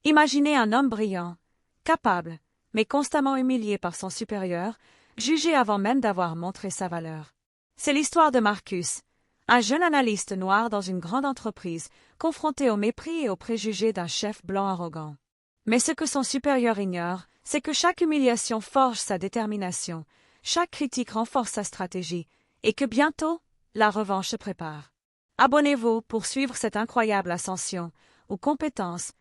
Imaginez un homme brillant, capable, mais constamment humilié par son supérieur, jugé avant même d'avoir montré sa valeur. C'est l'histoire de Marcus, un jeune analyste noir dans une grande entreprise, confronté au mépris et aux préjugés d'un chef blanc arrogant. Mais ce que son supérieur ignore, c'est que chaque humiliation forge sa détermination, chaque critique renforce sa stratégie, et que bientôt, la revanche se prépare. Abonnez-vous pour suivre cette incroyable ascension, où compétence,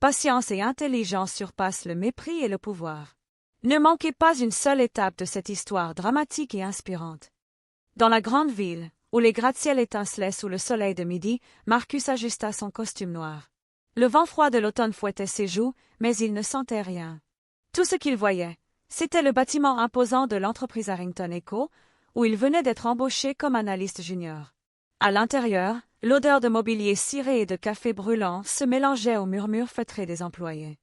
patience et intelligence surpassent le mépris et le pouvoir. Ne manquez pas une seule étape de cette histoire dramatique et inspirante. Dans la grande ville, où les gratte-ciels étincelaient sous le soleil de midi, Marcus ajusta son costume noir. Le vent froid de l'automne fouettait ses joues, mais il ne sentait rien. Tout ce qu'il voyait, c'était le bâtiment imposant de l'entreprise Harrington & Co., où il venait d'être embauché comme analyste junior. À l'intérieur, l'odeur de mobilier ciré et de café brûlant se mélangeait aux murmures feutrés des employés.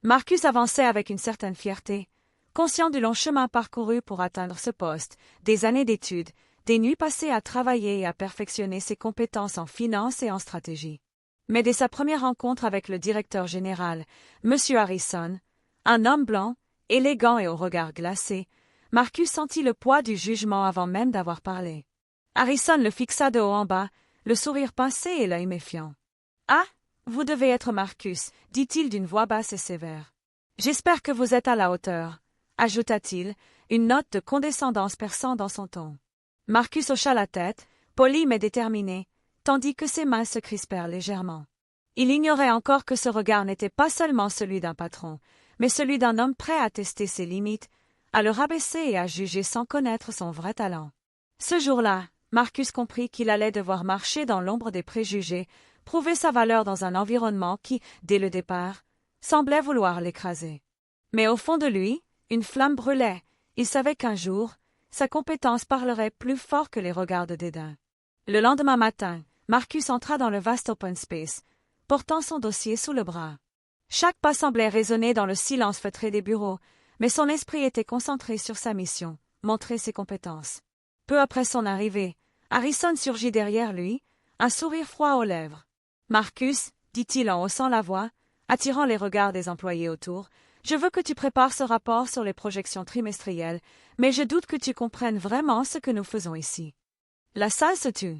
Marcus avançait avec une certaine fierté, conscient du long chemin parcouru pour atteindre ce poste, des années d'études, des nuits passées à travailler et à perfectionner ses compétences en finance et en stratégie. Mais dès sa première rencontre avec le directeur général, M. Harrison, un homme blanc, élégant et au regard glacé, Marcus sentit le poids du jugement avant même d'avoir parlé. Harrison le fixa de haut en bas, le sourire pincé et l'œil méfiant. « Ah, vous devez être Marcus, dit-il d'une voix basse et sévère. J'espère que vous êtes à la hauteur, ajouta-t-il, une note de condescendance perçant dans son ton. Marcus hocha la tête, poli mais déterminé, tandis que ses mains se crispèrent légèrement. Il ignorait encore que ce regard n'était pas seulement celui d'un patron, mais celui d'un homme prêt à tester ses limites, à le rabaisser et à juger sans connaître son vrai talent. Ce jour-là, Marcus comprit qu'il allait devoir marcher dans l'ombre des préjugés, prouver sa valeur dans un environnement qui, dès le départ, semblait vouloir l'écraser. Mais au fond de lui, une flamme brûlait. Il savait qu'un jour, sa compétence parlerait plus fort que les regards de dédain. Le lendemain matin, Marcus entra dans le vaste open space, portant son dossier sous le bras. Chaque pas semblait résonner dans le silence feutré des bureaux, mais son esprit était concentré sur sa mission, montrer ses compétences. Peu après son arrivée, Harrison surgit derrière lui, un sourire froid aux lèvres. « Marcus, dit-il en haussant la voix, attirant les regards des employés autour, je veux que tu prépares ce rapport sur les projections trimestrielles, mais je doute que tu comprennes vraiment ce que nous faisons ici. » La salle se tut.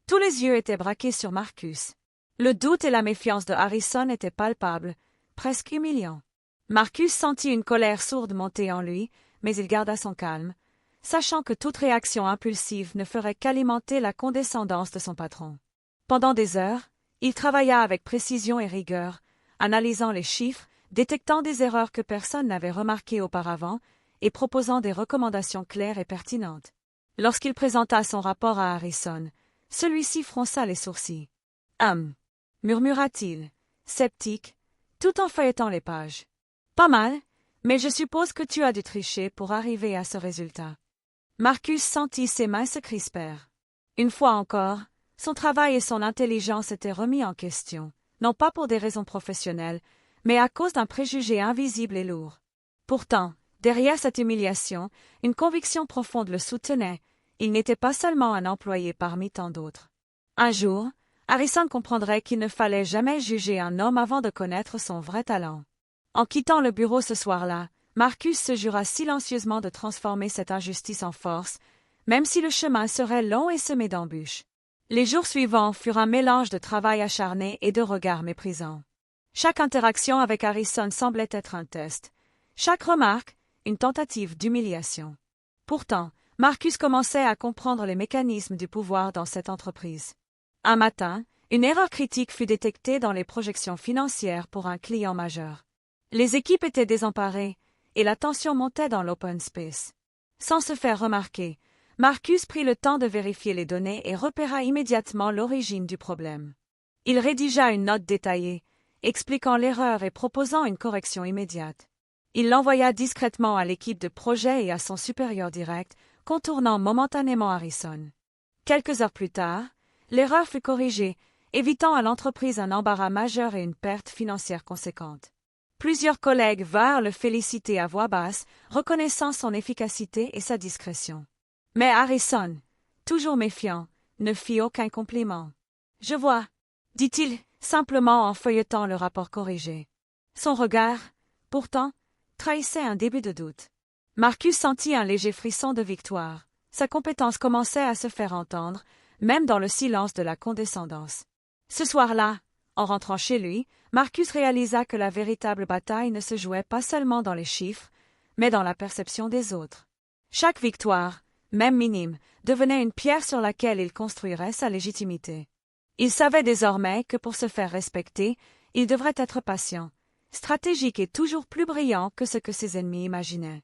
Tous les yeux étaient braqués sur Marcus. Le doute et la méfiance de Harrison étaient palpables, presque humiliants. Marcus sentit une colère sourde monter en lui, mais il garda son calme, sachant que toute réaction impulsive ne ferait qu'alimenter la condescendance de son patron. Pendant des heures, il travailla avec précision et rigueur, analysant les chiffres, détectant des erreurs que personne n'avait remarquées auparavant et proposant des recommandations claires et pertinentes. Lorsqu'il présenta son rapport à Harrison, celui-ci fronça les sourcils. « murmura-t-il, sceptique, tout en feuilletant les pages. « Pas mal, mais je suppose que tu as dû tricher pour arriver à ce résultat. » Marcus sentit ses mains se crispèrent. Une fois encore, son travail et son intelligence étaient remis en question, non pas pour des raisons professionnelles, mais à cause d'un préjugé invisible et lourd. Pourtant, derrière cette humiliation, une conviction profonde le soutenait, il n'était pas seulement un employé parmi tant d'autres. Un jour, Harrison comprendrait qu'il ne fallait jamais juger un homme avant de connaître son vrai talent. En quittant le bureau ce soir-là, Marcus se jura silencieusement de transformer cette injustice en force, même si le chemin serait long et semé d'embûches. Les jours suivants furent un mélange de travail acharné et de regards méprisants. Chaque interaction avec Harrison semblait être un test. Chaque remarque, une tentative d'humiliation. Pourtant, Marcus commençait à comprendre les mécanismes du pouvoir dans cette entreprise. Un matin, une erreur critique fut détectée dans les projections financières pour un client majeur. Les équipes étaient désemparées, et la tension montait dans l'open space. Sans se faire remarquer, Marcus prit le temps de vérifier les données et repéra immédiatement l'origine du problème. Il rédigea une note détaillée, expliquant l'erreur et proposant une correction immédiate. Il l'envoya discrètement à l'équipe de projet et à son supérieur direct, contournant momentanément Harrison. Quelques heures plus tard, l'erreur fut corrigée, évitant à l'entreprise un embarras majeur et une perte financière conséquente. Plusieurs collègues vinrent le féliciter à voix basse, reconnaissant son efficacité et sa discrétion. Mais Harrison, toujours méfiant, ne fit aucun compliment. « Je vois, dit-il, simplement en feuilletant le rapport corrigé. Son regard, pourtant, trahissait un début de doute. Marcus sentit un léger frisson de victoire. Sa compétence commençait à se faire entendre, même dans le silence de la condescendance. Ce soir-là, en rentrant chez lui, Marcus réalisa que la véritable bataille ne se jouait pas seulement dans les chiffres, mais dans la perception des autres. Chaque victoire, même minime, devenait une pierre sur laquelle il construirait sa légitimité. Il savait désormais que pour se faire respecter, il devrait être patient, stratégique et toujours plus brillant que ce que ses ennemis imaginaient.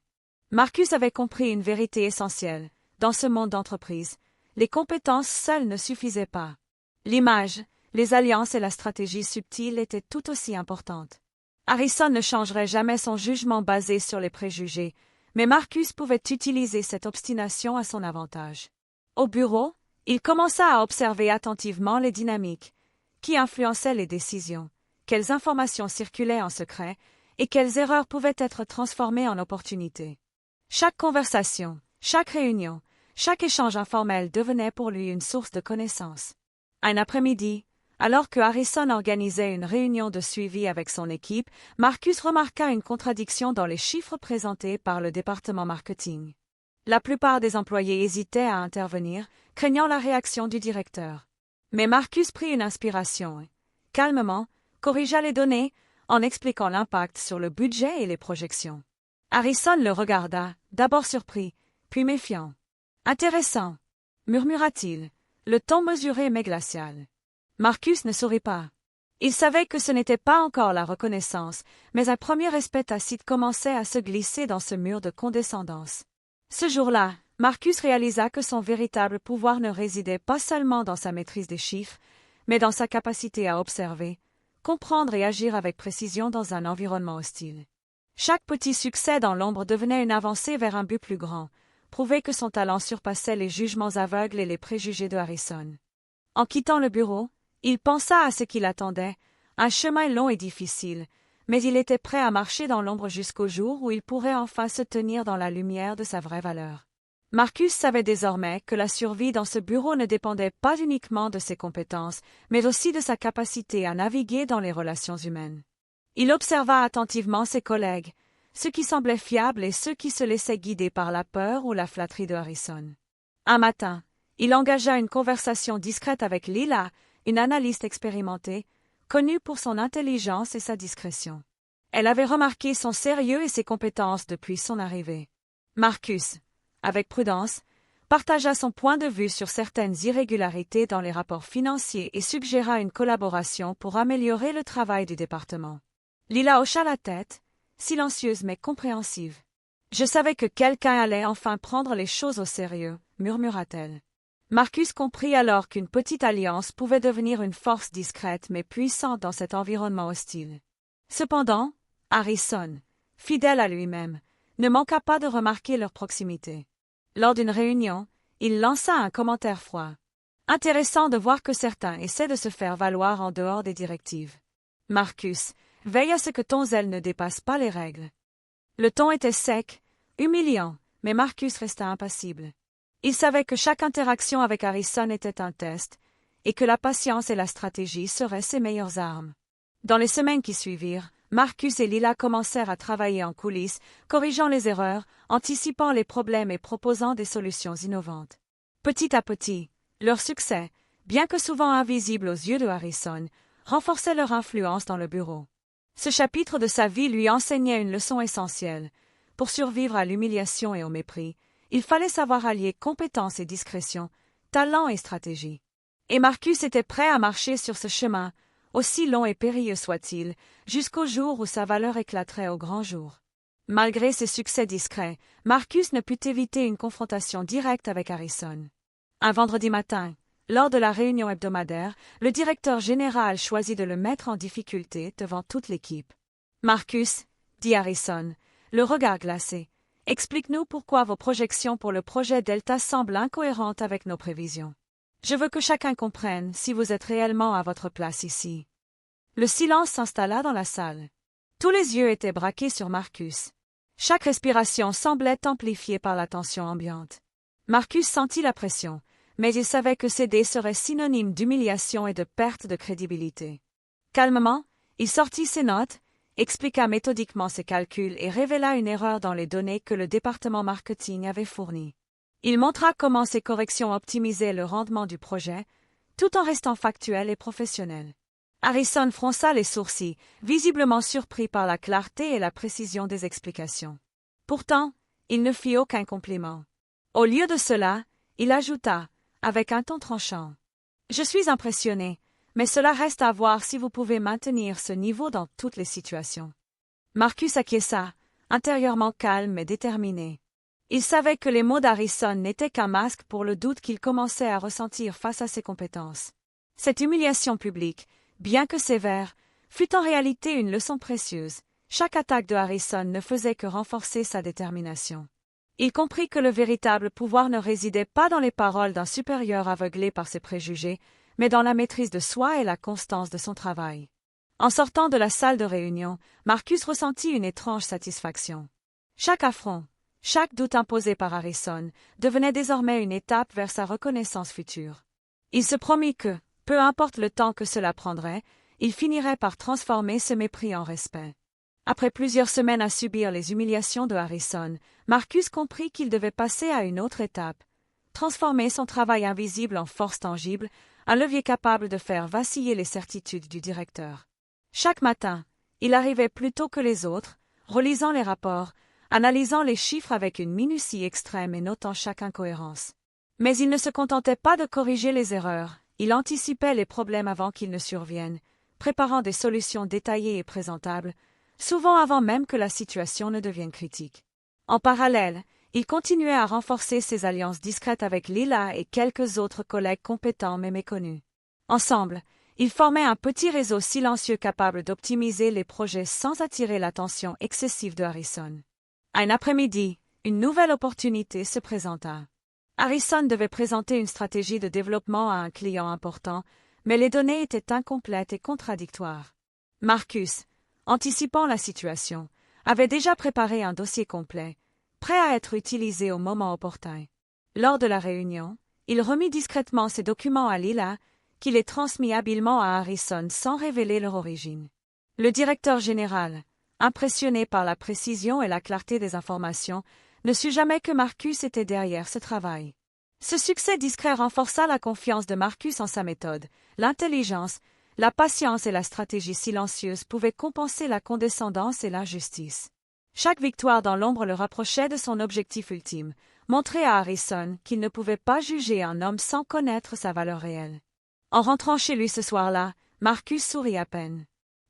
Marcus avait compris une vérité essentielle. Dans ce monde d'entreprise, les compétences seules ne suffisaient pas. L'image, les alliances et la stratégie subtile étaient tout aussi importantes. Harrison ne changerait jamais son jugement basé sur les préjugés, mais Marcus pouvait utiliser cette obstination à son avantage. Au bureau, il commença à observer attentivement les dynamiques, qui influençaient les décisions, quelles informations circulaient en secret et quelles erreurs pouvaient être transformées en opportunités. Chaque conversation, chaque réunion, chaque échange informel devenait pour lui une source de connaissances. Un après-midi, alors que Harrison organisait une réunion de suivi avec son équipe, Marcus remarqua une contradiction dans les chiffres présentés par le département marketing. La plupart des employés hésitaient à intervenir, craignant la réaction du directeur. Mais Marcus prit une inspiration et, calmement, corrigea les données en expliquant l'impact sur le budget et les projections. Harrison le regarda, d'abord surpris, puis méfiant. « Intéressant », murmura-t-il, le ton mesuré mais glacial. Marcus ne sourit pas. Il savait que ce n'était pas encore la reconnaissance, mais un premier respect tacite commençait à se glisser dans ce mur de condescendance. Ce jour-là, Marcus réalisa que son véritable pouvoir ne résidait pas seulement dans sa maîtrise des chiffres, mais dans sa capacité à observer, comprendre et agir avec précision dans un environnement hostile. Chaque petit succès dans l'ombre devenait une avancée vers un but plus grand, prouver que son talent surpassait les jugements aveugles et les préjugés de Harrison. En quittant le bureau, il pensa à ce qui l'attendait, un chemin long et difficile, mais il était prêt à marcher dans l'ombre jusqu'au jour où il pourrait enfin se tenir dans la lumière de sa vraie valeur. Marcus savait désormais que la survie dans ce bureau ne dépendait pas uniquement de ses compétences, mais aussi de sa capacité à naviguer dans les relations humaines. Il observa attentivement ses collègues, ceux qui semblaient fiables et ceux qui se laissaient guider par la peur ou la flatterie de Harrison. Un matin, il engagea une conversation discrète avec Lila, une analyste expérimentée, connue pour son intelligence et sa discrétion. Elle avait remarqué son sérieux et ses compétences depuis son arrivée. Marcus, avec prudence, partagea son point de vue sur certaines irrégularités dans les rapports financiers et suggéra une collaboration pour améliorer le travail du département. Lila hocha la tête, silencieuse mais compréhensive. « Je savais que quelqu'un allait enfin prendre les choses au sérieux », murmura-t-elle. Marcus comprit alors qu'une petite alliance pouvait devenir une force discrète mais puissante dans cet environnement hostile. Cependant, Harrison, fidèle à lui-même, ne manqua pas de remarquer leur proximité. Lors d'une réunion, il lança un commentaire froid. « Intéressant de voir que certains essaient de se faire valoir en dehors des directives. Marcus, veille à ce que ton zèle ne dépasse pas les règles. » Le ton était sec, humiliant, mais Marcus resta impassible. Il savait que chaque interaction avec Harrison était un test, et que la patience et la stratégie seraient ses meilleures armes. Dans les semaines qui suivirent, Marcus et Lila commencèrent à travailler en coulisses, corrigeant les erreurs, anticipant les problèmes et proposant des solutions innovantes. Petit à petit, leur succès, bien que souvent invisible aux yeux de Harrison, renforçait leur influence dans le bureau. Ce chapitre de sa vie lui enseignait une leçon essentielle. Pour survivre à l'humiliation et au mépris, il fallait savoir allier compétence et discrétion, talent et stratégie. Et Marcus était prêt à marcher sur ce chemin, aussi long et périlleux soit-il, jusqu'au jour où sa valeur éclaterait au grand jour. Malgré ses succès discrets, Marcus ne put éviter une confrontation directe avec Harrison. Un vendredi matin, lors de la réunion hebdomadaire, le directeur général choisit de le mettre en difficulté devant toute l'équipe. « Marcus, » dit Harrison, le regard glacé, « explique-nous pourquoi vos projections pour le projet Delta semblent incohérentes avec nos prévisions. Je veux que chacun comprenne si vous êtes réellement à votre place ici. » Le silence s'installa dans la salle. Tous les yeux étaient braqués sur Marcus. Chaque respiration semblait amplifiée par la tension ambiante. Marcus sentit la pression, mais il savait que céder serait synonyme d'humiliation et de perte de crédibilité. Calmement, il sortit ses notes, expliqua méthodiquement ses calculs et révéla une erreur dans les données que le département marketing avait fournies. Il montra comment ces corrections optimisaient le rendement du projet, tout en restant factuel et professionnel. Harrison fronça les sourcils, visiblement surpris par la clarté et la précision des explications. Pourtant, il ne fit aucun compliment. Au lieu de cela, il ajouta, avec un ton tranchant. « Je suis impressionné, mais cela reste à voir si vous pouvez maintenir ce niveau dans toutes les situations. » Marcus acquiesça, intérieurement calme et déterminé. Il savait que les mots d'Harrison n'étaient qu'un masque pour le doute qu'il commençait à ressentir face à ses compétences. Cette humiliation publique, bien que sévère, fut en réalité une leçon précieuse. Chaque attaque de Harrison ne faisait que renforcer sa détermination. Il comprit que le véritable pouvoir ne résidait pas dans les paroles d'un supérieur aveuglé par ses préjugés, mais dans la maîtrise de soi et la constance de son travail. En sortant de la salle de réunion, Marcus ressentit une étrange satisfaction. Chaque affront, chaque doute imposé par Harrison, devenait désormais une étape vers sa reconnaissance future. Il se promit que, peu importe le temps que cela prendrait, il finirait par transformer ce mépris en respect. Après plusieurs semaines à subir les humiliations de Harrison, Marcus comprit qu'il devait passer à une autre étape, transformer son travail invisible en force tangible, un levier capable de faire vaciller les certitudes du directeur. Chaque matin, il arrivait plus tôt que les autres, relisant les rapports, analysant les chiffres avec une minutie extrême et notant chaque incohérence. Mais il ne se contentait pas de corriger les erreurs, il anticipait les problèmes avant qu'ils ne surviennent, préparant des solutions détaillées et présentables, souvent avant même que la situation ne devienne critique. En parallèle, il continuait à renforcer ses alliances discrètes avec Lila et quelques autres collègues compétents mais méconnus. Ensemble, ils formaient un petit réseau silencieux capable d'optimiser les projets sans attirer l'attention excessive de Harrison. Un après-midi, une nouvelle opportunité se présenta. Harrison devait présenter une stratégie de développement à un client important, mais les données étaient incomplètes et contradictoires. Marcus, anticipant la situation, avait déjà préparé un dossier complet, prêt à être utilisé au moment opportun. Lors de la réunion, il remit discrètement ces documents à Lila, qui les transmit habilement à Harrison sans révéler leur origine. Le directeur général, impressionné par la précision et la clarté des informations, ne sut jamais que Marcus était derrière ce travail. Ce succès discret renforça la confiance de Marcus en sa méthode, l'intelligence, la patience et la stratégie silencieuse pouvaient compenser la condescendance et l'injustice. Chaque victoire dans l'ombre le rapprochait de son objectif ultime, montrer à Harrison qu'il ne pouvait pas juger un homme sans connaître sa valeur réelle. En rentrant chez lui ce soir-là, Marcus sourit à peine.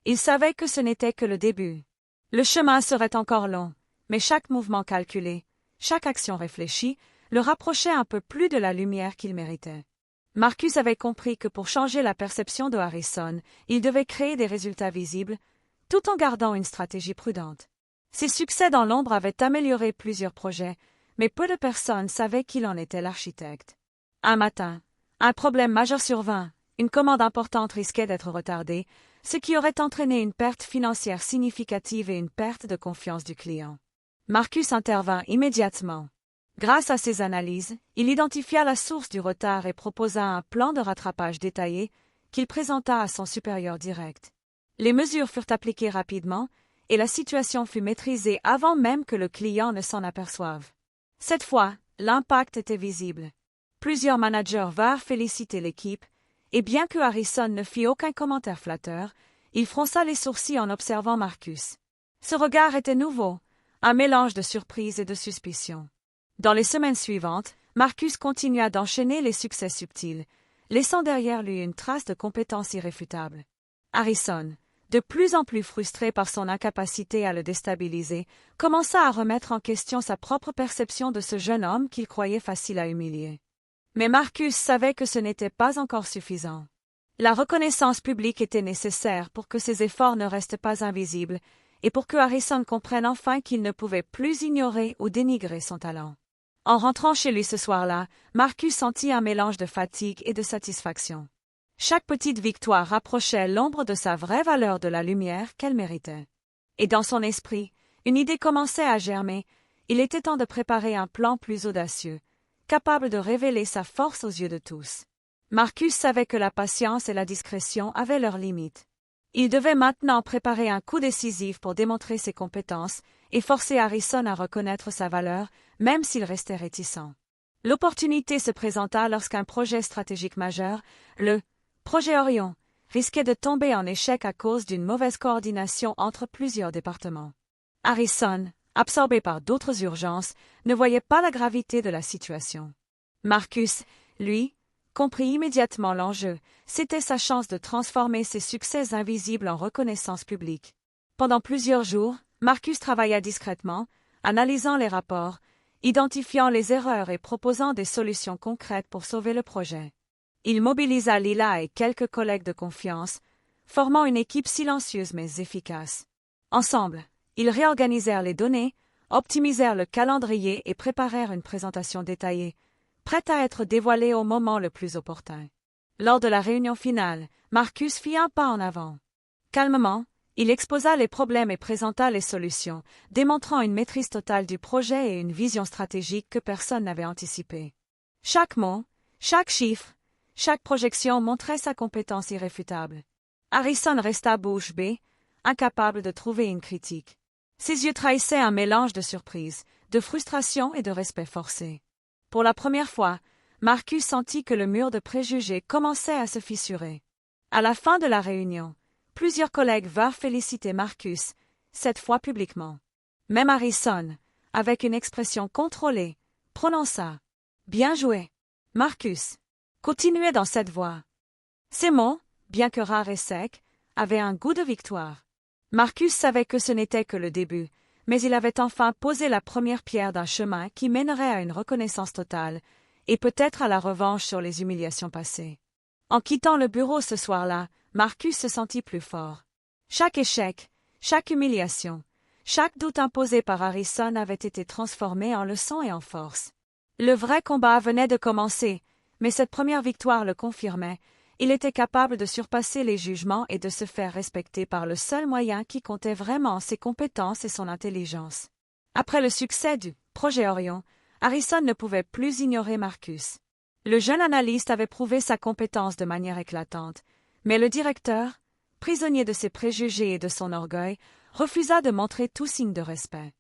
Il savait que ce n'était que le début. Le chemin serait encore long, mais chaque mouvement calculé, chaque action réfléchie, le rapprochait un peu plus de la lumière qu'il méritait. Marcus avait compris que pour changer la perception de Harrison, il devait créer des résultats visibles, tout en gardant une stratégie prudente. Ses succès dans l'ombre avaient amélioré plusieurs projets, mais peu de personnes savaient qu'il en était l'architecte. Un matin, un problème majeur survint, une commande importante risquait d'être retardée, ce qui aurait entraîné une perte financière significative et une perte de confiance du client. Marcus intervint immédiatement. Grâce à ses analyses, il identifia la source du retard et proposa un plan de rattrapage détaillé qu'il présenta à son supérieur direct. Les mesures furent appliquées rapidement et la situation fut maîtrisée avant même que le client ne s'en aperçoive. Cette fois, l'impact était visible. Plusieurs managers vinrent féliciter l'équipe, et bien que Harrison ne fit aucun commentaire flatteur, il fronça les sourcils en observant Marcus. Ce regard était nouveau, un mélange de surprise et de suspicion. Dans les semaines suivantes, Marcus continua d'enchaîner les succès subtils, laissant derrière lui une trace de compétence irréfutable. Harrison, de plus en plus frustré par son incapacité à le déstabiliser, commença à remettre en question sa propre perception de ce jeune homme qu'il croyait facile à humilier. Mais Marcus savait que ce n'était pas encore suffisant. La reconnaissance publique était nécessaire pour que ses efforts ne restent pas invisibles et pour que Harrison comprenne enfin qu'il ne pouvait plus ignorer ou dénigrer son talent. En rentrant chez lui ce soir-là, Marcus sentit un mélange de fatigue et de satisfaction. Chaque petite victoire rapprochait l'ombre de sa vraie valeur de la lumière qu'elle méritait. Et dans son esprit, une idée commençait à germer, il était temps de préparer un plan plus audacieux, capable de révéler sa force aux yeux de tous. Marcus savait que la patience et la discrétion avaient leurs limites. Il devait maintenant préparer un coup décisif pour démontrer ses compétences et forcer Harrison à reconnaître sa valeur, même s'il restait réticent. L'opportunité se présenta lorsqu'un projet stratégique majeur, le projet Orion, risquait de tomber en échec à cause d'une mauvaise coordination entre plusieurs départements. Harrison, absorbé par d'autres urgences, ne voyait pas la gravité de la situation. Marcus, lui, comprit immédiatement l'enjeu. C'était sa chance de transformer ses succès invisibles en reconnaissance publique. Pendant plusieurs jours, Marcus travailla discrètement, analysant les rapports, identifiant les erreurs et proposant des solutions concrètes pour sauver le projet. Il mobilisa Lila et quelques collègues de confiance, formant une équipe silencieuse mais efficace. Ensemble, ils réorganisèrent les données, optimisèrent le calendrier et préparèrent une présentation détaillée, prête à être dévoilée au moment le plus opportun. Lors de la réunion finale, Marcus fit un pas en avant. Calmement, il exposa les problèmes et présenta les solutions, démontrant une maîtrise totale du projet et une vision stratégique que personne n'avait anticipée. Chaque mot, chaque chiffre, chaque projection montrait sa compétence irréfutable. Harrison resta bouche bée, incapable de trouver une critique. Ses yeux trahissaient un mélange de surprise, de frustration et de respect forcé. Pour la première fois, Marcus sentit que le mur de préjugés commençait à se fissurer. À la fin de la réunion, plusieurs collègues vinrent féliciter Marcus, cette fois publiquement. Même Harrison, avec une expression contrôlée, prononça « Bien joué, Marcus !» Continuez dans cette voie. Ces mots, bien que rares et secs, avaient un goût de victoire. Marcus savait que ce n'était que le début, mais il avait enfin posé la première pierre d'un chemin qui mènerait à une reconnaissance totale, et peut-être à la revanche sur les humiliations passées. En quittant le bureau ce soir-là, Marcus se sentit plus fort. Chaque échec, chaque humiliation, chaque doute imposé par Harrison avait été transformé en leçon et en force. Le vrai combat venait de commencer, mais cette première victoire le confirmait. Il était capable de surpasser les jugements et de se faire respecter par le seul moyen qui comptait vraiment, ses compétences et son intelligence. Après le succès du projet Orion, Harrison ne pouvait plus ignorer Marcus. Le jeune analyste avait prouvé sa compétence de manière éclatante, mais le directeur, prisonnier de ses préjugés et de son orgueil, refusa de montrer tout signe de respect.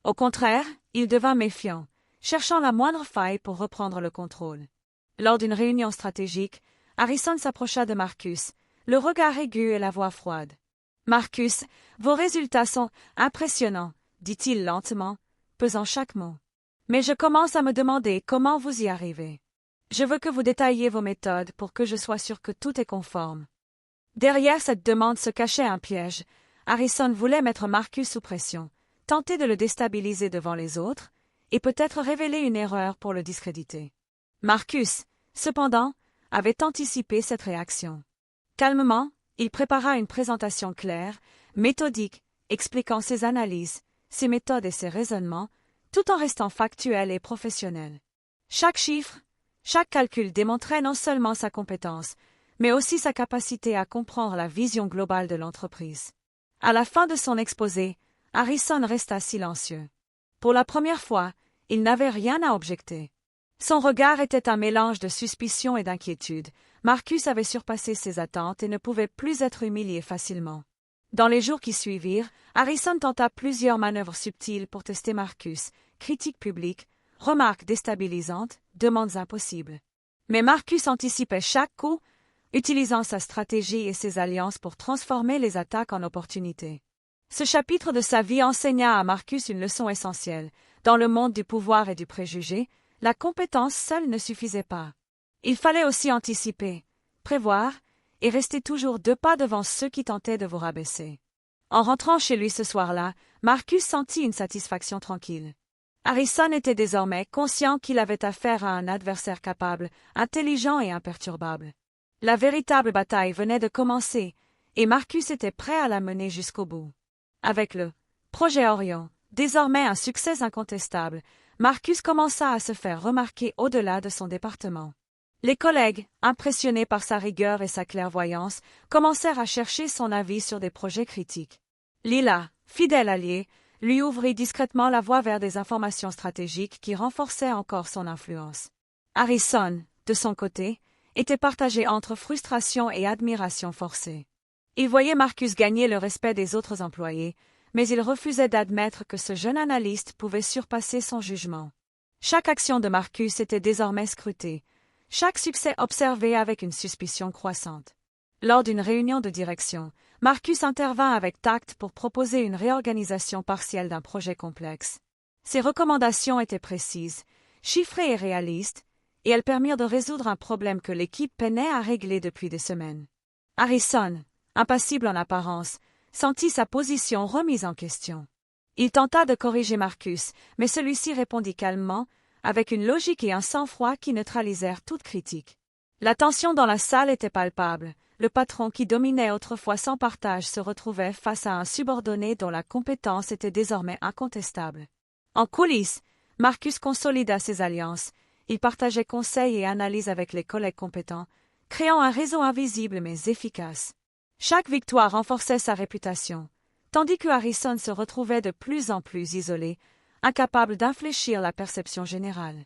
Au contraire, il devint méfiant, cherchant la moindre faille pour reprendre le contrôle. Lors d'une réunion stratégique, Harrison s'approcha de Marcus, le regard aigu et la voix froide. « Marcus, vos résultats sont impressionnants, » dit-il lentement, pesant chaque mot. « Mais je commence à me demander comment vous y arrivez. Je veux que vous détailliez vos méthodes pour que je sois sûr que tout est conforme. » Derrière cette demande se cachait un piège. Harrison voulait mettre Marcus sous pression, tenter de le déstabiliser devant les autres, et peut-être révéler une erreur pour le discréditer. Marcus, cependant, avait anticipé cette réaction. Calmement, il prépara une présentation claire, méthodique, expliquant ses analyses, ses méthodes et ses raisonnements, tout en restant factuel et professionnel. Chaque chiffre, chaque calcul démontrait non seulement sa compétence, mais aussi sa capacité à comprendre la vision globale de l'entreprise. À la fin de son exposé, Harrison resta silencieux. Pour la première fois, il n'avait rien à objecter. Son regard était un mélange de suspicion et d'inquiétude. Marcus avait surpassé ses attentes et ne pouvait plus être humilié facilement. Dans les jours qui suivirent, Harrison tenta plusieurs manœuvres subtiles pour tester Marcus, critiques publiques, remarques déstabilisantes, demandes impossibles. Mais Marcus anticipait chaque coup, utilisant sa stratégie et ses alliances pour transformer les attaques en opportunités. Ce chapitre de sa vie enseigna à Marcus une leçon essentielle. Dans le monde du pouvoir et du préjugé, la compétence seule ne suffisait pas. Il fallait aussi anticiper, prévoir et rester toujours 2 pas devant ceux qui tentaient de vous rabaisser. En rentrant chez lui ce soir-là, Marcus sentit une satisfaction tranquille. Harrison était désormais conscient qu'il avait affaire à un adversaire capable, intelligent et imperturbable. La véritable bataille venait de commencer, et Marcus était prêt à la mener jusqu'au bout. Avec le projet Orion, désormais un succès incontestable, Marcus commença à se faire remarquer au-delà de son département. Les collègues, impressionnés par sa rigueur et sa clairvoyance, commencèrent à chercher son avis sur des projets critiques. Lila, fidèle alliée, lui ouvrit discrètement la voie vers des informations stratégiques qui renforçaient encore son influence. Harrison, de son côté, était partagé entre frustration et admiration forcée. Il voyait Marcus gagner le respect des autres employés, mais il refusait d'admettre que ce jeune analyste pouvait surpasser son jugement. Chaque action de Marcus était désormais scrutée, chaque succès observé avec une suspicion croissante. Lors d'une réunion de direction, Marcus intervint avec tact pour proposer une réorganisation partielle d'un projet complexe. Ses recommandations étaient précises, chiffrées et réalistes, et elles permirent de résoudre un problème que l'équipe peinait à régler depuis des semaines. Harrison, impassible en apparence, sentit sa position remise en question. Il tenta de corriger Marcus, mais celui-ci répondit calmement, avec une logique et un sang-froid qui neutralisèrent toute critique. La tension dans la salle était palpable. Le patron qui dominait autrefois sans partage se retrouvait face à un subordonné dont la compétence était désormais incontestable. En coulisses, Marcus consolida ses alliances. Il partageait conseils et analyses avec les collègues compétents, créant un réseau invisible mais efficace. Chaque victoire renforçait sa réputation, tandis que Harrison se retrouvait de plus en plus isolé, incapable d'infléchir la perception générale.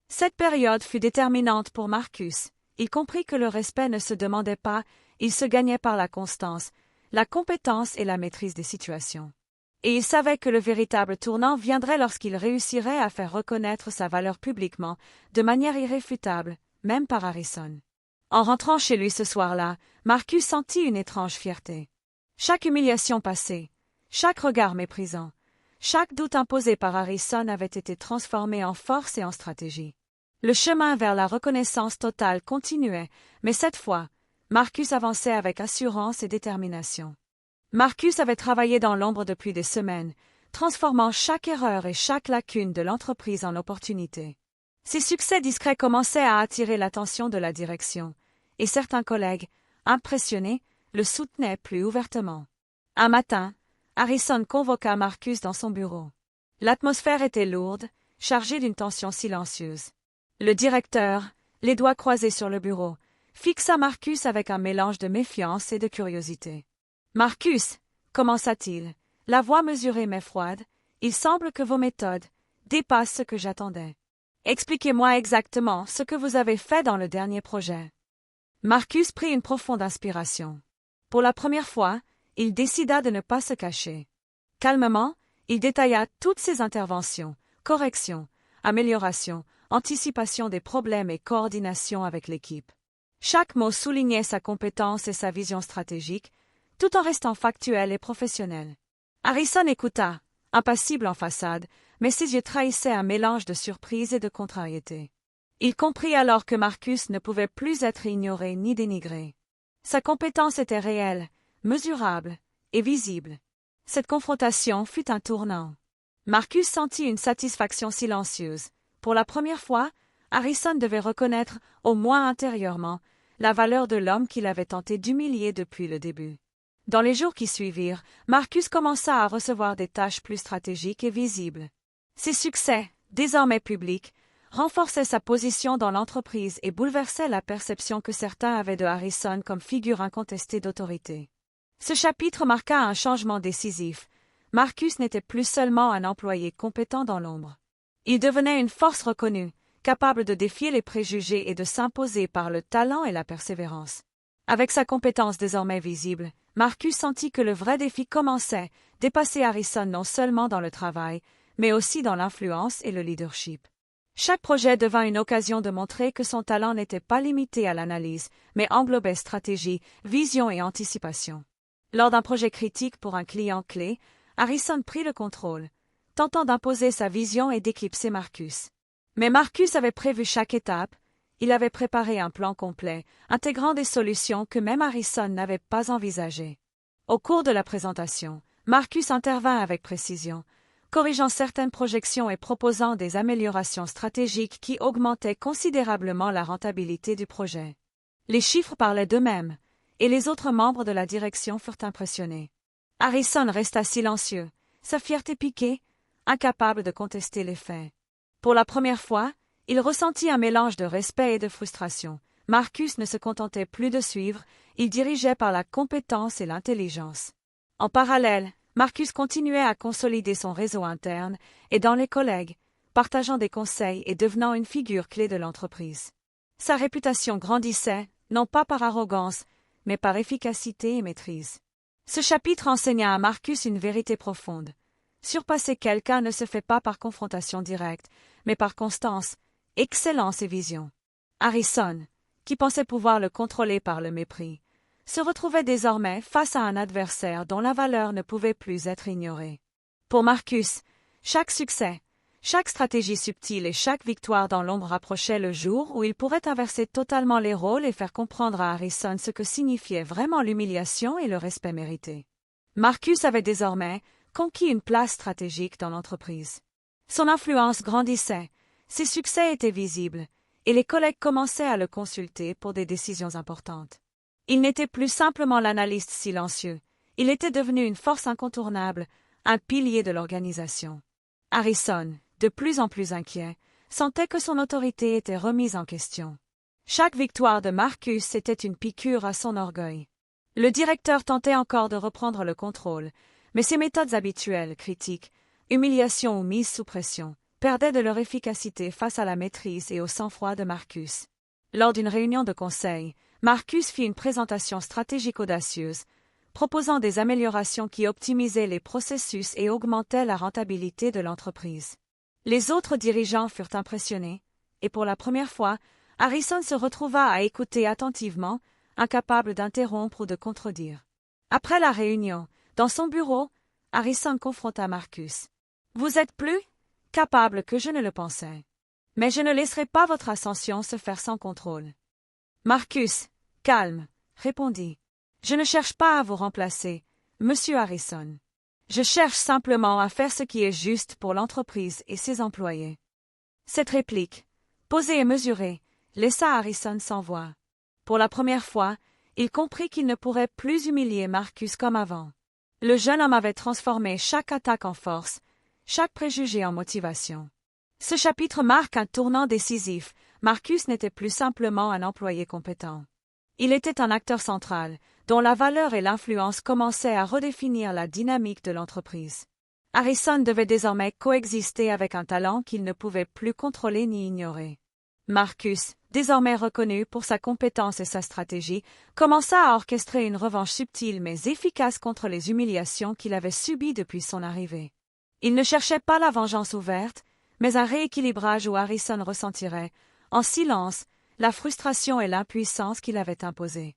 Cette période fut déterminante pour Marcus. Il comprit que le respect ne se demandait pas, il se gagnait par la constance, la compétence et la maîtrise des situations. Et il savait que le véritable tournant viendrait lorsqu'il réussirait à faire reconnaître sa valeur publiquement, de manière irréfutable, même par Harrison. En rentrant chez lui ce soir-là, Marcus sentit une étrange fierté. Chaque humiliation passée, chaque regard méprisant, chaque doute imposé par Harrison avait été transformé en force et en stratégie. Le chemin vers la reconnaissance totale continuait, mais cette fois, Marcus avançait avec assurance et détermination. Marcus avait travaillé dans l'ombre depuis des semaines, transformant chaque erreur et chaque lacune de l'entreprise en opportunité. Ses succès discrets commençaient à attirer l'attention de la direction, et certains collègues, impressionnés, le soutenaient plus ouvertement. Un matin, Harrison convoqua Marcus dans son bureau. L'atmosphère était lourde, chargée d'une tension silencieuse. Le directeur, les doigts croisés sur le bureau, fixa Marcus avec un mélange de méfiance et de curiosité. « Marcus, commença-t-il, la voix mesurée mais froide, il semble que vos méthodes dépassent ce que j'attendais. Expliquez-moi exactement ce que vous avez fait dans le dernier projet. » Marcus prit une profonde inspiration. Pour la première fois, il décida de ne pas se cacher. Calmement, il détailla toutes ses interventions, corrections, améliorations, anticipation des problèmes et coordination avec l'équipe. Chaque mot soulignait sa compétence et sa vision stratégique, tout en restant factuel et professionnel. Harrison écouta, impassible en façade, mais ses yeux trahissaient un mélange de surprise et de contrariété. Il comprit alors que Marcus ne pouvait plus être ignoré ni dénigré. Sa compétence était réelle, mesurable et visible. Cette confrontation fut un tournant. Marcus sentit une satisfaction silencieuse. Pour la première fois, Harrison devait reconnaître, au moins intérieurement, la valeur de l'homme qu'il avait tenté d'humilier depuis le début. Dans les jours qui suivirent, Marcus commença à recevoir des tâches plus stratégiques et visibles. Ses succès, désormais publics, renforçaient sa position dans l'entreprise et bouleversaient la perception que certains avaient de Harrison comme figure incontestée d'autorité. Ce chapitre marqua un changement décisif. Marcus n'était plus seulement un employé compétent dans l'ombre. Il devenait une force reconnue, capable de défier les préjugés et de s'imposer par le talent et la persévérance. Avec sa compétence désormais visible, Marcus sentit que le vrai défi commençait, dépasser Harrison non seulement dans le travail, mais aussi dans l'influence et le leadership. Chaque projet devint une occasion de montrer que son talent n'était pas limité à l'analyse, mais englobait stratégie, vision et anticipation. Lors d'un projet critique pour un client clé, Harrison prit le contrôle, tentant d'imposer sa vision et d'éclipser Marcus. Mais Marcus avait prévu chaque étape, il avait préparé un plan complet, intégrant des solutions que même Harrison n'avait pas envisagées. Au cours de la présentation, Marcus intervint avec précision, corrigeant certaines projections et proposant des améliorations stratégiques qui augmentaient considérablement la rentabilité du projet. Les chiffres parlaient d'eux-mêmes, et les autres membres de la direction furent impressionnés. Harrison resta silencieux, sa fierté piquée, incapable de contester les faits. Pour la première fois, il ressentit un mélange de respect et de frustration. Marcus ne se contentait plus de suivre, il dirigeait par la compétence et l'intelligence. En parallèle, Marcus continuait à consolider son réseau interne et dans les collègues, partageant des conseils et devenant une figure clé de l'entreprise. Sa réputation grandissait, non pas par arrogance, mais par efficacité et maîtrise. Ce chapitre enseigna à Marcus une vérité profonde. Surpasser quelqu'un ne se fait pas par confrontation directe, mais par constance, excellence et vision. Harrison, qui pensait pouvoir le contrôler par le mépris, se retrouvait désormais face à un adversaire dont la valeur ne pouvait plus être ignorée. Pour Marcus, chaque succès, chaque stratégie subtile et chaque victoire dans l'ombre approchait le jour où il pourrait inverser totalement les rôles et faire comprendre à Harrison ce que signifiait vraiment l'humiliation et le respect mérité. Marcus avait désormais conquis une place stratégique dans l'entreprise. Son influence grandissait, ses succès étaient visibles, et les collègues commençaient à le consulter pour des décisions importantes. Il n'était plus simplement l'analyste silencieux, il était devenu une force incontournable, un pilier de l'organisation. Harrison, de plus en plus inquiet, sentait que son autorité était remise en question. Chaque victoire de Marcus était une piqûre à son orgueil. Le directeur tentait encore de reprendre le contrôle, mais ses méthodes habituelles, critiques, humiliation ou mise sous pression, perdaient de leur efficacité face à la maîtrise et au sang-froid de Marcus. Lors d'une réunion de conseil, Marcus fit une présentation stratégique audacieuse, proposant des améliorations qui optimisaient les processus et augmentaient la rentabilité de l'entreprise. Les autres dirigeants furent impressionnés, et pour la première fois, Harrison se retrouva à écouter attentivement, incapable d'interrompre ou de contredire. Après la réunion, dans son bureau, Harrison confronta Marcus. « Vous êtes plus capable que je ne le pensais. Mais je ne laisserai pas votre ascension se faire sans contrôle. » Marcus, calme, répondit. « Je ne cherche pas à vous remplacer, monsieur Harrison. Je cherche simplement à faire ce qui est juste pour l'entreprise et ses employés. » Cette réplique, posée et mesurée, laissa Harrison sans voix. Pour la première fois, il comprit qu'il ne pourrait plus humilier Marcus comme avant. Le jeune homme avait transformé chaque attaque en force, chaque préjugé en motivation. Ce chapitre marque un tournant décisif. Marcus n'était plus simplement un employé compétent. Il était un acteur central, dont la valeur et l'influence commençaient à redéfinir la dynamique de l'entreprise. Harrison devait désormais coexister avec un talent qu'il ne pouvait plus contrôler ni ignorer. Marcus, désormais reconnu pour sa compétence et sa stratégie, commença à orchestrer une revanche subtile mais efficace contre les humiliations qu'il avait subies depuis son arrivée. Il ne cherchait pas la vengeance ouverte, mais un rééquilibrage où Harrison ressentirait, en silence, la frustration et l'impuissance qu'il avait imposée.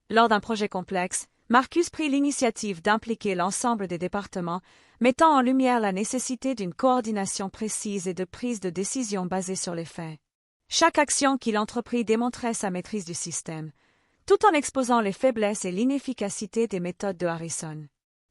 Lors d'un projet complexe, Marcus prit l'initiative d'impliquer l'ensemble des départements, mettant en lumière la nécessité d'une coordination précise et de prise de décision basée sur les faits. Chaque action qu'il entreprit démontrait sa maîtrise du système, tout en exposant les faiblesses et l'inefficacité des méthodes de Harrison.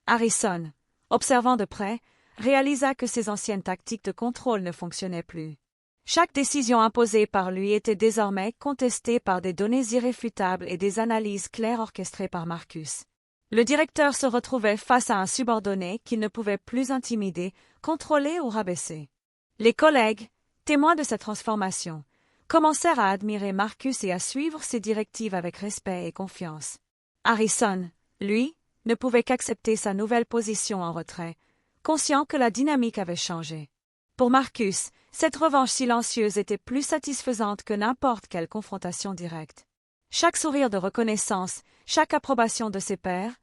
Harrison, observant de près, réalisa que ses anciennes tactiques de contrôle ne fonctionnaient plus. Chaque décision imposée par lui était désormais contestée par des données irréfutables et des analyses claires orchestrées par Marcus. Le directeur se retrouvait face à un subordonné qu'il ne pouvait plus intimider, contrôler ou rabaisser. Les collègues, témoins de cette transformation, commencèrent à admirer Marcus et à suivre ses directives avec respect et confiance. Harrison, lui, ne pouvait qu'accepter sa nouvelle position en retrait, conscient que la dynamique avait changé. Pour Marcus, cette revanche silencieuse était plus satisfaisante que n'importe quelle confrontation directe. Chaque sourire de reconnaissance, chaque approbation de ses pairs,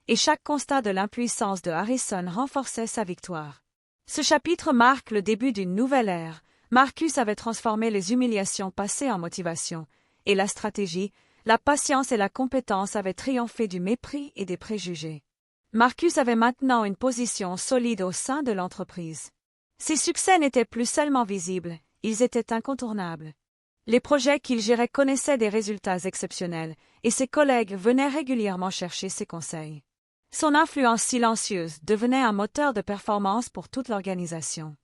et chaque constat de l'impuissance de Harrison renforçait sa victoire. Ce chapitre marque le début d'une nouvelle ère. Marcus avait transformé les humiliations passées en motivation, et la stratégie, la patience et la compétence avaient triomphé du mépris et des préjugés. Marcus avait maintenant une position solide au sein de l'entreprise. Ses succès n'étaient plus seulement visibles, ils étaient incontournables. Les projets qu'il gérait connaissaient des résultats exceptionnels, et ses collègues venaient régulièrement chercher ses conseils. Son influence silencieuse devenait un moteur de performance pour toute l'organisation.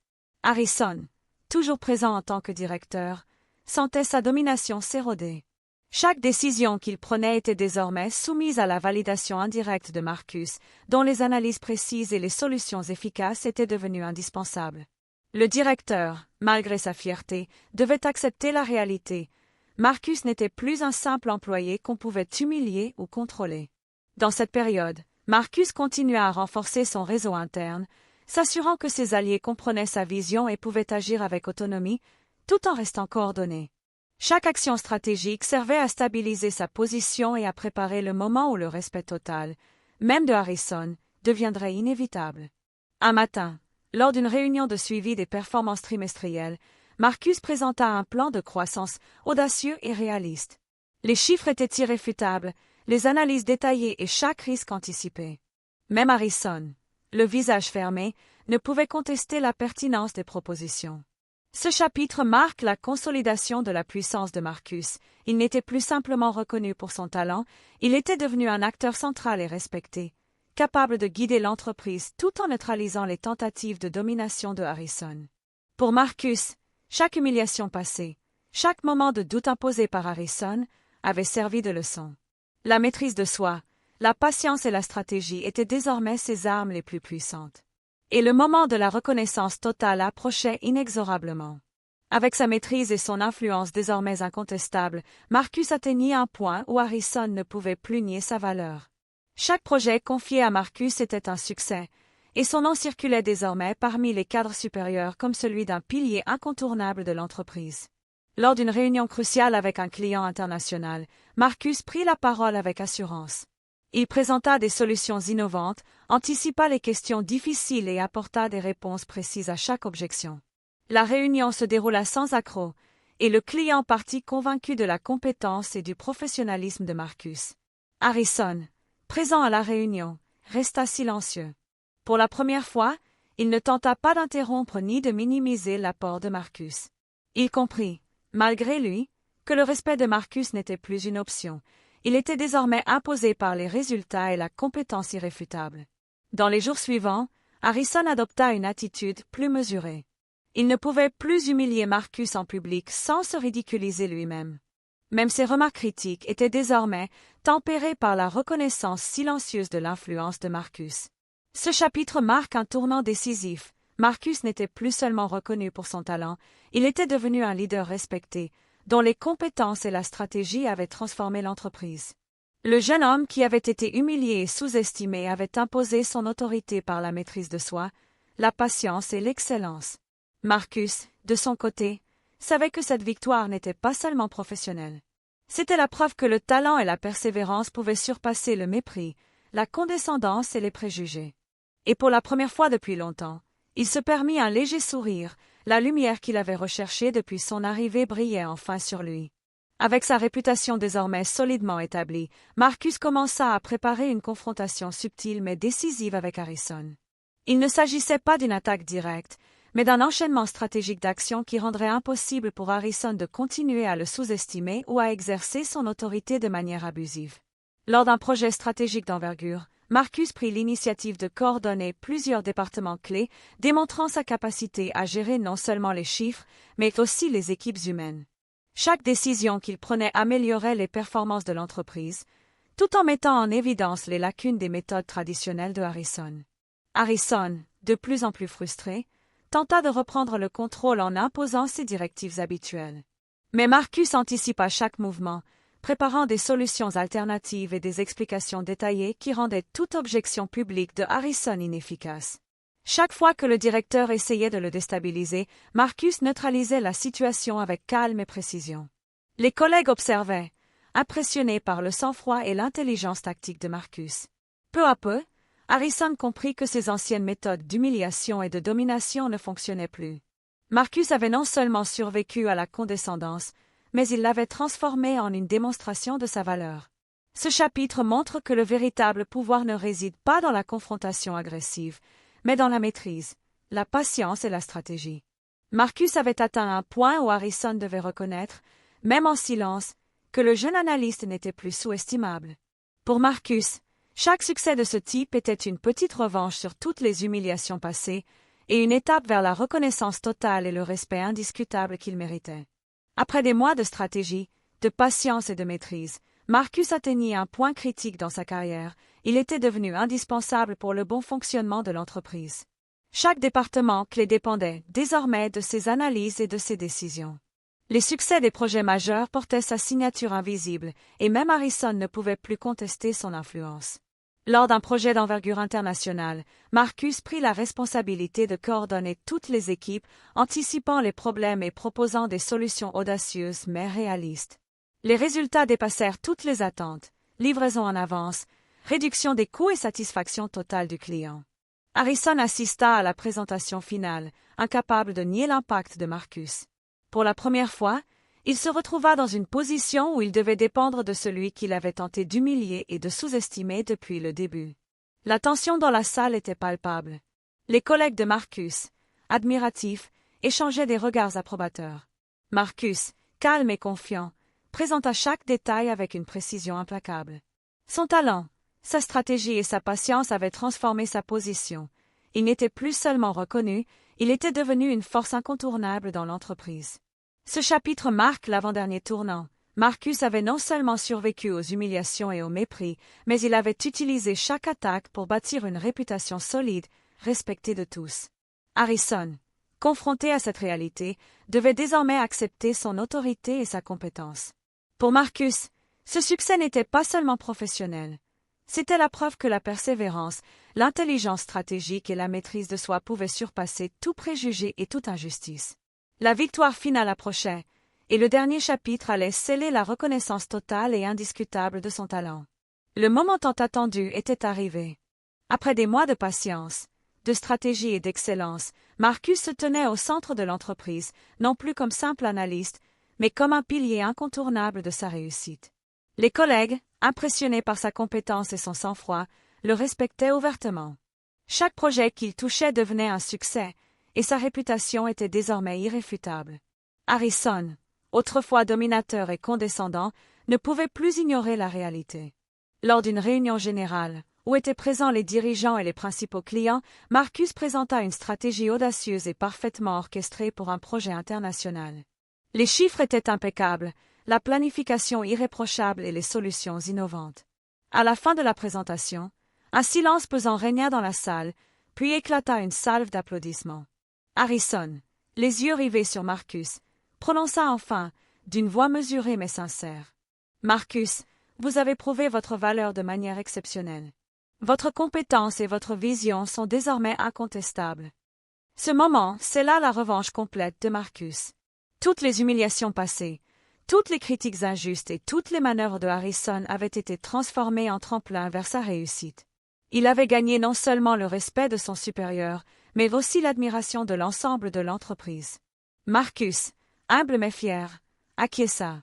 Harrison, toujours présent en tant que directeur, sentait sa domination s'éroder. Chaque décision qu'il prenait était désormais soumise à la validation indirecte de Marcus, dont les analyses précises et les solutions efficaces étaient devenues indispensables. Le directeur, malgré sa fierté, devait accepter la réalité. Marcus n'était plus un simple employé qu'on pouvait humilier ou contrôler. Dans cette période, Marcus continua à renforcer son réseau interne, s'assurant que ses alliés comprenaient sa vision et pouvaient agir avec autonomie, tout en restant coordonnés. Chaque action stratégique servait à stabiliser sa position et à préparer le moment où le respect total, même de Harrison, deviendrait inévitable. Un matin, lors d'une réunion de suivi des performances trimestrielles, Marcus présenta un plan de croissance audacieux et réaliste. Les chiffres étaient irréfutables, les analyses détaillées et chaque risque anticipé. Même Harrison, le visage fermé, ne pouvait contester la pertinence des propositions. Ce chapitre marque la consolidation de la puissance de Marcus. Il n'était plus simplement reconnu pour son talent, il était devenu un acteur central et respecté, capable de guider l'entreprise tout en neutralisant les tentatives de domination de Harrison. Pour Marcus, chaque humiliation passée, chaque moment de doute imposé par Harrison, avait servi de leçon. La maîtrise de soi, la patience et la stratégie étaient désormais ses armes les plus puissantes. Et le moment de la reconnaissance totale approchait inexorablement. Avec sa maîtrise et son influence désormais incontestable, Marcus atteignit un point où Harrison ne pouvait plus nier sa valeur. Chaque projet confié à Marcus était un succès, et son nom circulait désormais parmi les cadres supérieurs comme celui d'un pilier incontournable de l'entreprise. Lors d'une réunion cruciale avec un client international, Marcus prit la parole avec assurance. Il présenta des solutions innovantes, anticipa les questions difficiles et apporta des réponses précises à chaque objection. La réunion se déroula sans accroc, et le client partit convaincu de la compétence et du professionnalisme de Marcus. Harrison, présent à la réunion, resta silencieux. Pour la première fois, il ne tenta pas d'interrompre ni de minimiser l'apport de Marcus. Il comprit, malgré lui, que le respect de Marcus n'était plus une option. Il était désormais imposé par les résultats et la compétence irréfutable. Dans les jours suivants, Harrison adopta une attitude plus mesurée. Il ne pouvait plus humilier Marcus en public sans se ridiculiser lui-même. Même ses remarques critiques étaient désormais tempérées par la reconnaissance silencieuse de l'influence de Marcus. Ce chapitre marque un tournant décisif. Marcus n'était plus seulement reconnu pour son talent, il était devenu un leader respecté, dont les compétences et la stratégie avaient transformé l'entreprise. Le jeune homme qui avait été humilié et sous-estimé avait imposé son autorité par la maîtrise de soi, la patience et l'excellence. Marcus, de son côté, savait que cette victoire n'était pas seulement professionnelle. C'était la preuve que le talent et la persévérance pouvaient surpasser le mépris, la condescendance et les préjugés. Et pour la première fois depuis longtemps, il se permit un léger sourire, la lumière qu'il avait recherchée depuis son arrivée brillait enfin sur lui. Avec sa réputation désormais solidement établie, Marcus commença à préparer une confrontation subtile mais décisive avec Harrison. Il ne s'agissait pas d'une attaque directe, mais d'un enchaînement stratégique d'actions qui rendrait impossible pour Harrison de continuer à le sous-estimer ou à exercer son autorité de manière abusive. Lors d'un projet stratégique d'envergure, Marcus prit l'initiative de coordonner plusieurs départements clés, démontrant sa capacité à gérer non seulement les chiffres, mais aussi les équipes humaines. Chaque décision qu'il prenait améliorait les performances de l'entreprise, tout en mettant en évidence les lacunes des méthodes traditionnelles de Harrison. Harrison, de plus en plus frustré, tenta de reprendre le contrôle en imposant ses directives habituelles. Mais Marcus anticipa chaque mouvement, préparant des solutions alternatives et des explications détaillées qui rendaient toute objection publique de Harrison inefficace. Chaque fois que le directeur essayait de le déstabiliser, Marcus neutralisait la situation avec calme et précision. Les collègues observaient, impressionnés par le sang-froid et l'intelligence tactique de Marcus. Peu à peu, Harrison comprit que ses anciennes méthodes d'humiliation et de domination ne fonctionnaient plus. Marcus avait non seulement survécu à la condescendance, mais il l'avait transformée en une démonstration de sa valeur. Ce chapitre montre que le véritable pouvoir ne réside pas dans la confrontation agressive, mais dans la maîtrise, la patience et la stratégie. Marcus avait atteint un point où Harrison devait reconnaître, même en silence, que le jeune analyste n'était plus sous-estimable. Pour Marcus, chaque succès de ce type était une petite revanche sur toutes les humiliations passées et une étape vers la reconnaissance totale et le respect indiscutable qu'il méritait. Après des mois de stratégie, de patience et de maîtrise, Marcus atteignit un point critique dans sa carrière. Il était devenu indispensable pour le bon fonctionnement de l'entreprise. Chaque département clé dépendait désormais de ses analyses et de ses décisions. Les succès des projets majeurs portaient sa signature invisible, et même Harrison ne pouvait plus contester son influence. Lors d'un projet d'envergure internationale, Marcus prit la responsabilité de coordonner toutes les équipes, anticipant les problèmes et proposant des solutions audacieuses mais réalistes. Les résultats dépassèrent toutes les attentes, livraison en avance, réduction des coûts et satisfaction totale du client. Harrison assista à la présentation finale, incapable de nier l'impact de Marcus. Pour la première fois, il se retrouva dans une position où il devait dépendre de celui qu'il avait tenté d'humilier et de sous-estimer depuis le début. La tension dans la salle était palpable. Les collègues de Marcus, admiratifs, échangeaient des regards approbateurs. Marcus, calme et confiant, présenta chaque détail avec une précision implacable. Son talent, sa stratégie et sa patience avaient transformé sa position. Il n'était plus seulement reconnu, il était devenu une force incontournable dans l'entreprise. Ce chapitre marque l'avant-dernier tournant. Marcus avait non seulement survécu aux humiliations et au mépris, mais il avait utilisé chaque attaque pour bâtir une réputation solide, respectée de tous. Harrison, confronté à cette réalité, devait désormais accepter son autorité et sa compétence. Pour Marcus, ce succès n'était pas seulement professionnel. C'était la preuve que la persévérance, l'intelligence stratégique et la maîtrise de soi pouvaient surpasser tout préjugé et toute injustice. La victoire finale approchait, et le dernier chapitre allait sceller la reconnaissance totale et indiscutable de son talent. Le moment tant attendu était arrivé. Après des mois de patience, de stratégie et d'excellence, Marcus se tenait au centre de l'entreprise, non plus comme simple analyste, mais comme un pilier incontournable de sa réussite. Les collègues, impressionnés par sa compétence et son sang-froid, le respectaient ouvertement. Chaque projet qu'il touchait devenait un succès, et sa réputation était désormais irréfutable. Harrison, autrefois dominateur et condescendant, ne pouvait plus ignorer la réalité. Lors d'une réunion générale, où étaient présents les dirigeants et les principaux clients, Marcus présenta une stratégie audacieuse et parfaitement orchestrée pour un projet international. Les chiffres étaient impeccables, la planification irréprochable et les solutions innovantes. À la fin de la présentation, un silence pesant régna dans la salle, puis éclata une salve d'applaudissements. Harrison, les yeux rivés sur Marcus, prononça enfin, d'une voix mesurée mais sincère. « Marcus, vous avez prouvé votre valeur de manière exceptionnelle. Votre compétence et votre vision sont désormais incontestables. » Ce moment scella la revanche complète de Marcus. Toutes les humiliations passées, toutes les critiques injustes et toutes les manœuvres de Harrison avaient été transformées en tremplin vers sa réussite. Il avait gagné non seulement le respect de son supérieur, mais aussi l'admiration de l'ensemble de l'entreprise. Marcus, humble mais fier, acquiesça.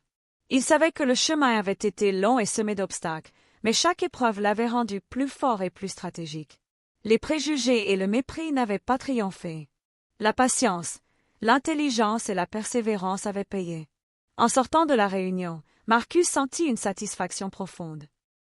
Il savait que le chemin avait été long et semé d'obstacles, mais chaque épreuve l'avait rendu plus fort et plus stratégique. Les préjugés et le mépris n'avaient pas triomphé. La patience, l'intelligence et la persévérance avaient payé. En sortant de la réunion, Marcus sentit une satisfaction profonde.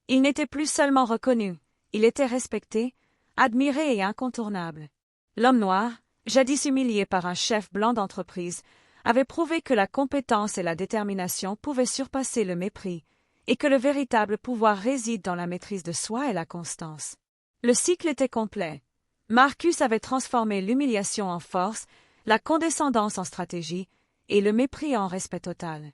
Il n'était plus seulement reconnu, il était respecté, admiré et incontournable. L'homme noir, jadis humilié par un chef blanc d'entreprise, avait prouvé que la compétence et la détermination pouvaient surpasser le mépris, et que le véritable pouvoir réside dans la maîtrise de soi et la constance. Le cycle était complet. Marcus avait transformé l'humiliation en force, la condescendance en stratégie, et le mépris en respect total.